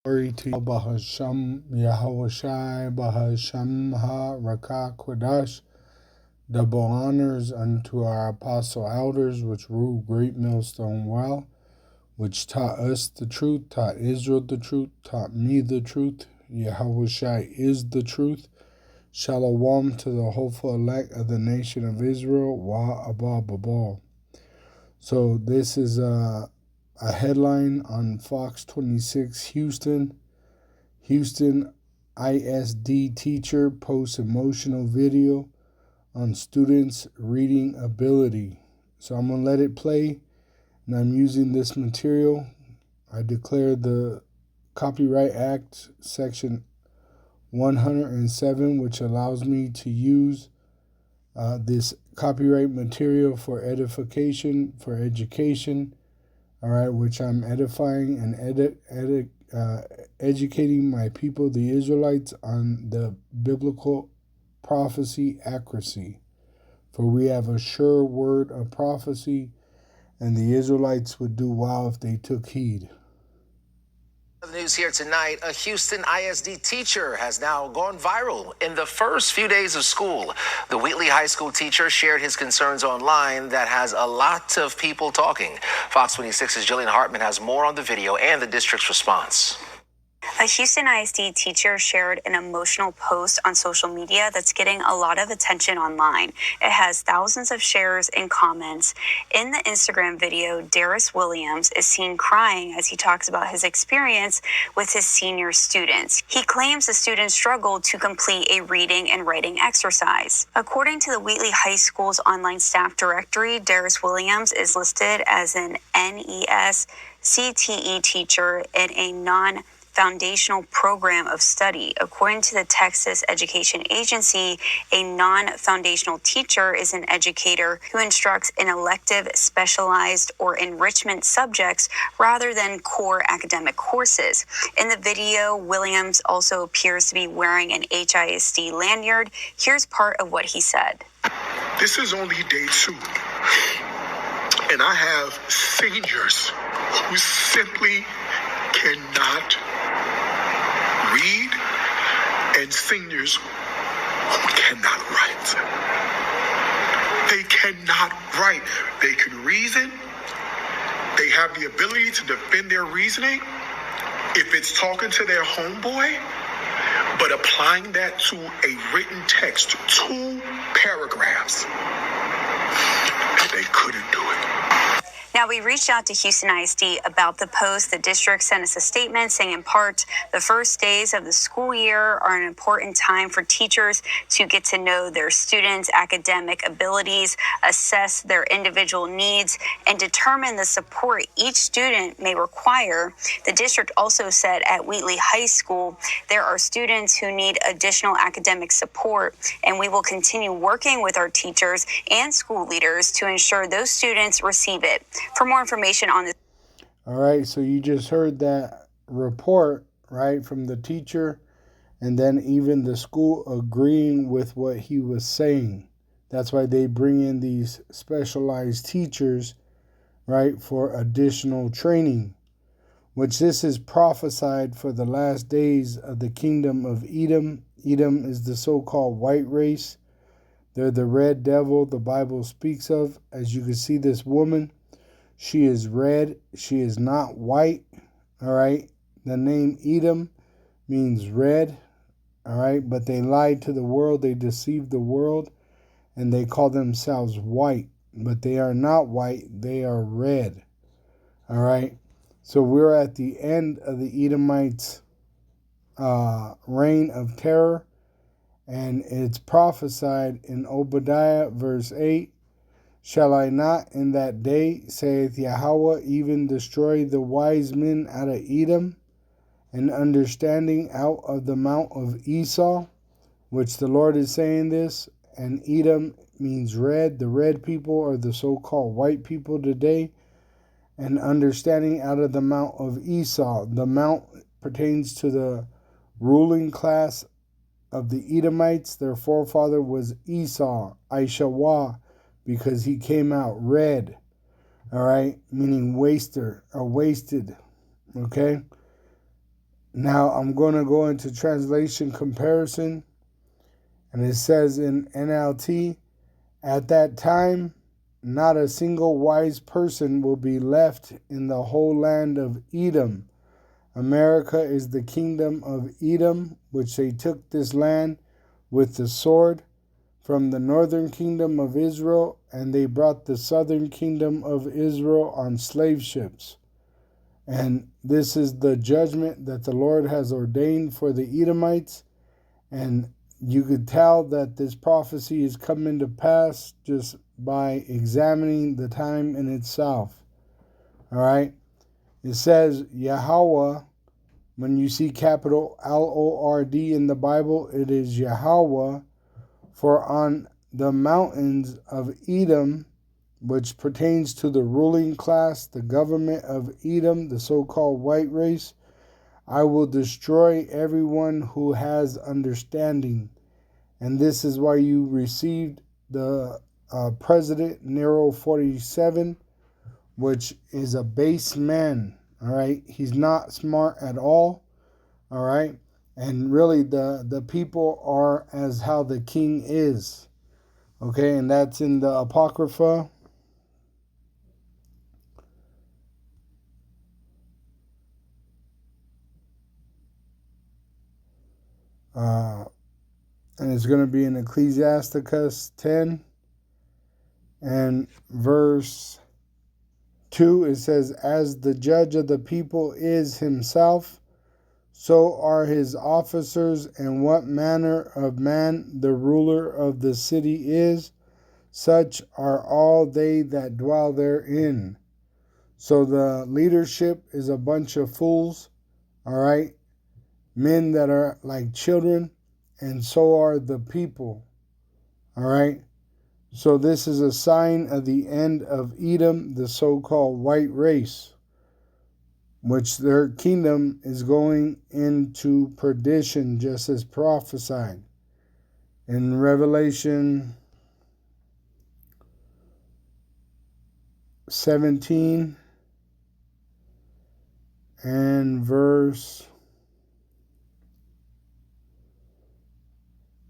Glory to Bahasham Yahushai Bahasham Ha Rakah Kwadash. Double honors unto our apostle elders, which rule Great Millstone well, which taught us the truth, taught Israel the truth, taught me the truth. Yahushai is the truth. Shalom to the hopeful elect of the nation of Israel. Wa Abba Babal. So this is a headline on Fox 26 Houston. Houston ISD teacher posts emotional video on students' reading ability. So I'm going to let it play, and I'm using this material. I declare the Copyright Act, Section 107, which allows me to use this copyright material for edification, for education, all right, which I'm edifying and educating my people, the Israelites, on the biblical prophecy accuracy. For we have a sure word of prophecy, and the Israelites would do well if they took heed. The news here tonight, a Houston ISD teacher has now gone viral in the first few days of school. The Wheatley High School teacher shared his concerns online that has a lot of people talking. Fox 26's Jillian Hartman has more on the video and the district's response. A Houston ISD teacher shared an emotional post on social media that's getting a lot of attention online. It has thousands of shares and comments. In the Instagram video, Darius Williams is seen crying as he talks about his experience with his senior students. He claims the students struggled to complete a reading and writing exercise. According to the Wheatley High School's online staff directory, Darius Williams is listed as an NES CTE teacher in a non-foundational program of study. According to the Texas Education Agency, a non-foundational teacher is an educator who instructs in elective, specialized, or enrichment subjects rather than core academic courses. In the video, Williams also appears to be wearing an HISD lanyard. Here's part of what he said. This is only day 2, and I have seniors who simply cannot read, and seniors who cannot write. They cannot write. They can reason. They have the ability to defend their reasoning if it's talking to their homeboy, but applying that to a written text, 2 paragraphs, they couldn't do it. Now, we reached out to Houston ISD about the post. The district sent us a statement saying, in part, the first days of the school year are an important time for teachers to get to know their students' academic abilities, assess their individual needs, and determine the support each student may require. The district also said at Wheatley High School, there are students who need additional academic support, and we will continue working with our teachers and school leaders to ensure those students receive it. For more information on this. All right, so you just heard that report, right, from the teacher, and then even the school agreeing with what he was saying. That's why they bring in these specialized teachers, right, for additional training, which this is prophesied for the last days of the kingdom of Edom. Edom is the so-called white race. They're the red devil the Bible speaks of. As you can see, this woman, she is red. She is not white. All right. The name Edom means red. All right. But they lied to the world. They deceived the world. And they call themselves white. But they are not white. They are red. All right. So we're at the end of the Edomites' reign of terror. And it's prophesied in Obadiah verse 8. Shall I not in that day, saith Yahweh, even destroy the wise men out of Edom, and understanding out of the mount of Esau? Which the Lord is saying this, and Edom means red. The red people are the so-called white people today. And understanding out of the mount of Esau. The mount pertains to the ruling class of the Edomites. Their forefather was Esau, Ishawah, because he came out red, all right, meaning waster or wasted, okay? Now I'm going to go into translation comparison, and it says in NLT, at that time, not a single wise person will be left in the whole land of Edom. America is the kingdom of Edom, which they took this land with the sword from the northern kingdom of Israel, and they brought the southern kingdom of Israel on slave ships. And this is the judgment that the Lord has ordained for the Edomites. And you could tell that this prophecy is coming to pass just by examining the time in itself. All right. It says Yahweh. When you see capital Lord in the Bible, it is Yahweh. For on the mountains of Edom, which pertains to the ruling class, the government of Edom, the so-called white race, I will destroy everyone who has understanding. And this is why you received the President Nero 47, which is a base man. All right. He's not smart at all. All right. And really the people are as how the king is. Okay. And that's in the Apocrypha. And it's going to be in Ecclesiasticus 10 and verse 2. It says, as the judge of the people is himself, so are his officers, and what manner of man the ruler of the city is, such are all they that dwell therein. So the leadership is a bunch of fools, all right? Men that are like children, and so are the people, all right? So this is a sign of the end of Edom, the so-called white race, which their kingdom is going into perdition, just as prophesied in Revelation 17 and verse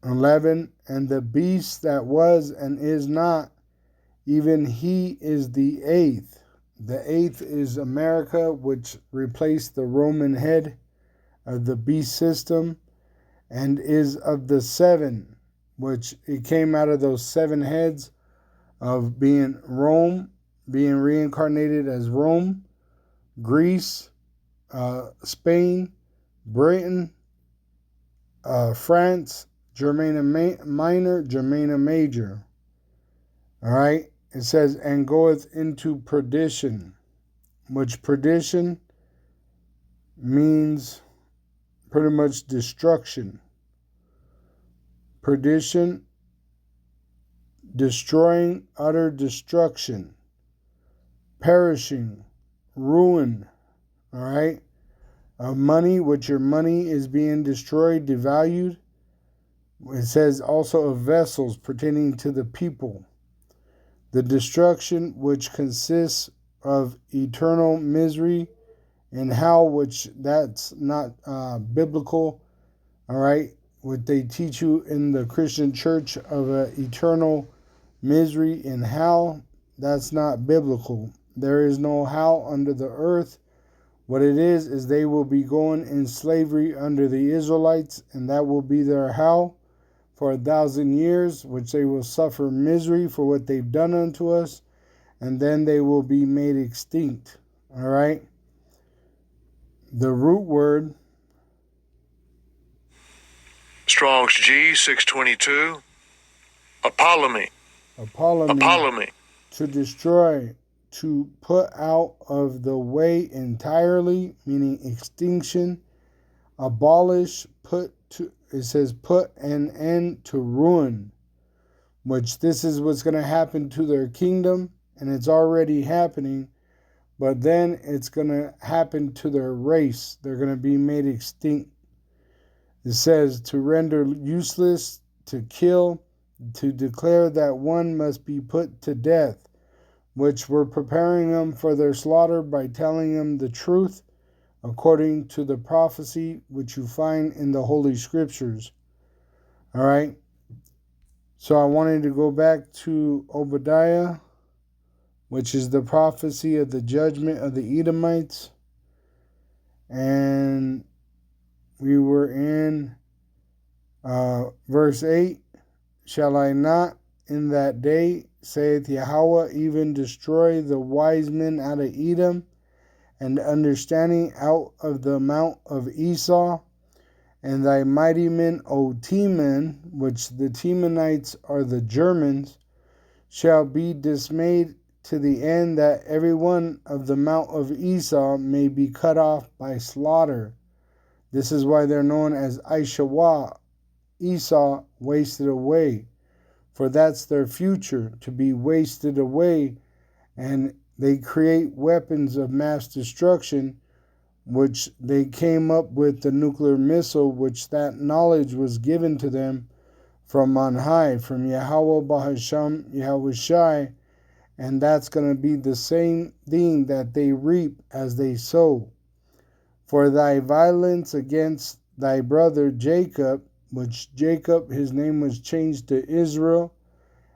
11. And the beast that was and is not, even he is the eighth. The eighth is America, which replaced the Roman head of the beast system, and is of the seven, which it came out of those seven heads of being Rome, being reincarnated as Rome, Greece, Spain, Britain, France, Germania Minor, Germania Major. All right. It says, and goeth into perdition, which perdition means pretty much destruction. Perdition, destroying, utter destruction, perishing, ruin. All right. Money, which your money is being destroyed, devalued. It says also of vessels pertaining to the people. The destruction, which consists of eternal misery and hell, which that's not biblical. All right. What they teach you in the Christian church of eternal misery in hell, that's not biblical. There is no hell under the earth. What it is they will be going in slavery under the Israelites, and that will be their hell for 1,000 years, which they will suffer misery for what they've done unto us, and then they will be made extinct. All right? The root word, Strong's G 622, Apollomy. To destroy, to put out of the way entirely, meaning extinction. Abolish, it says put an end to ruin, which this is what's going to happen to their kingdom, and it's already happening, but then it's going to happen to their race. They're going to be made extinct. It says to render useless, to kill, to declare that one must be put to death, which we're preparing them for their slaughter by telling them the truth, according to the prophecy which you find in the Holy Scriptures. All right. So I wanted to go back to Obadiah, which is the prophecy of the judgment of the Edomites. And we were in verse 8. Shall I not in that day, saith Yahweh, even destroy the wise men out of Edom, and understanding out of the mount of Esau, and thy mighty men, O Teman, which the Temanites are the Germans, shall be dismayed to the end that every one of the mount of Esau may be cut off by slaughter. This is why they're known as Aishawah, Esau wasted away. For that's their future, to be wasted away, and they create weapons of mass destruction, which they came up with the nuclear missile, which that knowledge was given to them from on high, from Yahweh Bahasham Yahushai, and that's going to be the same thing that they reap as they sow. For thy violence against thy brother Jacob, which Jacob, his name was changed to Israel,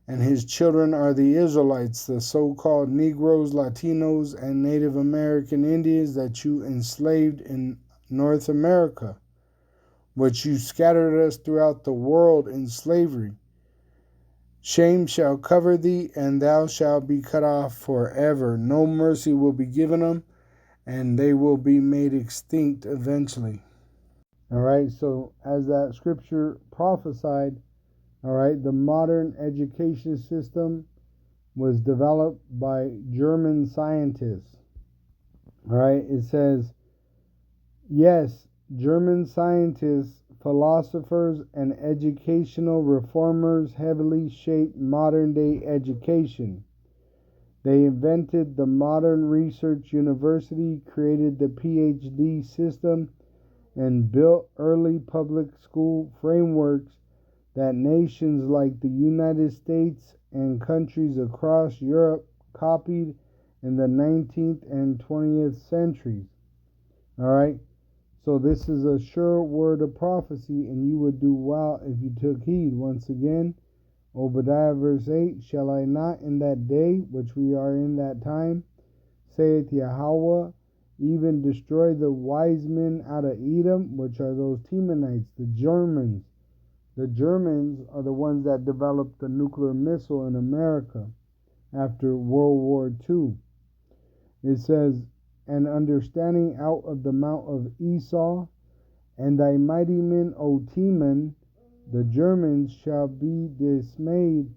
and his children are the Israelites, the so-called Negroes, Latinos, and Native American Indians that you enslaved in North America, which you scattered us throughout the world in slavery. Shame shall cover thee, and thou shalt be cut off forever. No mercy will be given them, and they will be made extinct eventually. All right, so as that scripture prophesied, all right, the modern education system was developed by German scientists. All right, it says, yes, German scientists, philosophers, and educational reformers heavily shaped modern-day education. They invented the modern research university, created the PhD system, and built early public school frameworks that nations like the United States and countries across Europe copied in the 19th and 20th centuries. All right, so this is a sure word of prophecy, and you would do well if you took heed. Once again, Obadiah verse 8, shall I not in that day, which we are in that time, saith Yahweh, even destroy the wise men out of Edom, which are those Temanites, the Germans. The Germans are the ones that developed the nuclear missile in America after World War II. It says, and understanding out of the mount of Esau, and thy mighty men, O Teman, the Germans, shall be dismayed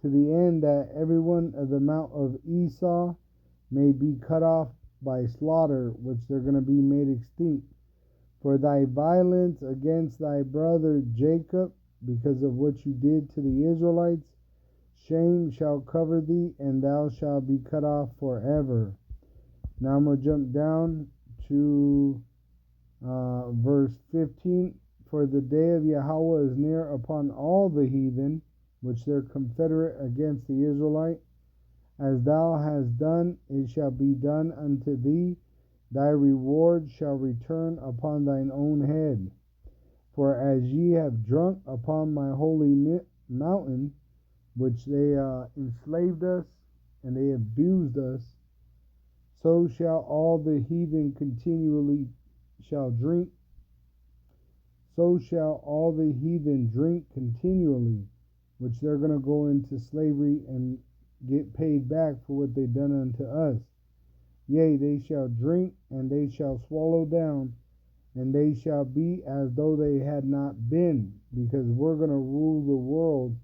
to the end that every one of the mount of Esau may be cut off by slaughter, which they're going to be made extinct. For thy violence against thy brother Jacob, because of what you did to the Israelites, shame shall cover thee, and thou shalt be cut off forever. Now I'm going to jump down to verse 15. For the day of Yahweh is near upon all the heathen, which they're confederate against the Israelite. As thou hast done, it shall be done unto thee. Thy reward shall return upon thine own head. For as ye have drunk upon my holy mountain, which they enslaved us, and they abused us, so shall all the heathen continually shall drink. So shall all the heathen drink continually, which they're going to go into slavery and get paid back for what they done unto us. Yea, they shall drink, and they shall swallow down, and they shall be as though they had not been, because we're going to rule the world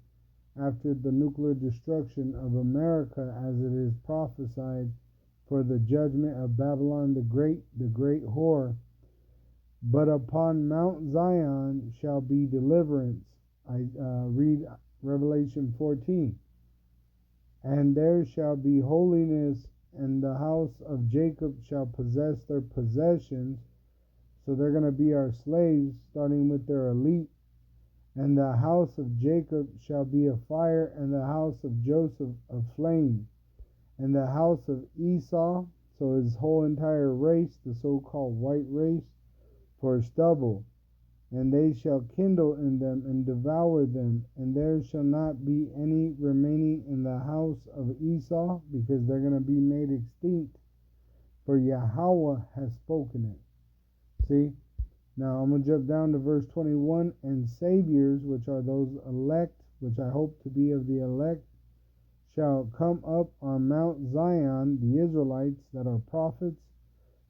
after the nuclear destruction of America, as it is prophesied for the judgment of Babylon the great whore. But upon Mount Zion shall be deliverance. I read Revelation 14. And there shall be holiness, and the house of Jacob shall possess their possessions. So they're going to be our slaves, starting with their elite. And the house of Jacob shall be a fire, and the house of Joseph a flame. And the house of Esau, so so his whole entire race, the so-called white race, for stubble. And they shall kindle in them and devour them, and there shall not be any remaining in the house of Esau, because they're going to be made extinct, for Yahweh has spoken it. See? Now I'm going to jump down to verse 21. And saviors, which are those elect, which I hope to be of the elect, shall come up on Mount Zion, the Israelites that are prophets,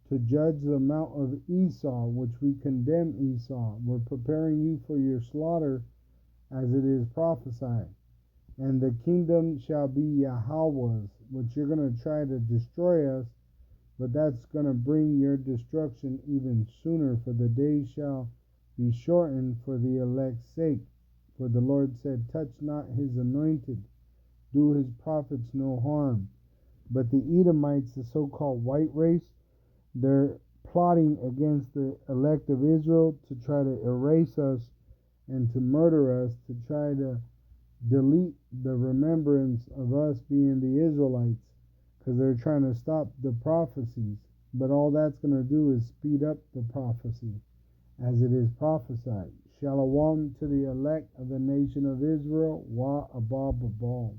to judge the mount of Esau, which we condemn Esau. We're preparing you for your slaughter, as it is prophesied. And the kingdom shall be Yahweh's, which you're going to try to destroy us, but that's going to bring your destruction even sooner, for the days shall be shortened for the elect's sake. For the Lord said, touch not his anointed, do his prophets no harm. But the Edomites, the so-called white race, they're plotting against the elect of Israel to try to erase us and to murder us, to try to delete the remembrance of us being the Israelites, because they're trying to stop the prophecies. But all that's going to do is speed up the prophecy, as it is prophesied. Shalom to the elect of the nation of Israel. Wa abba babal.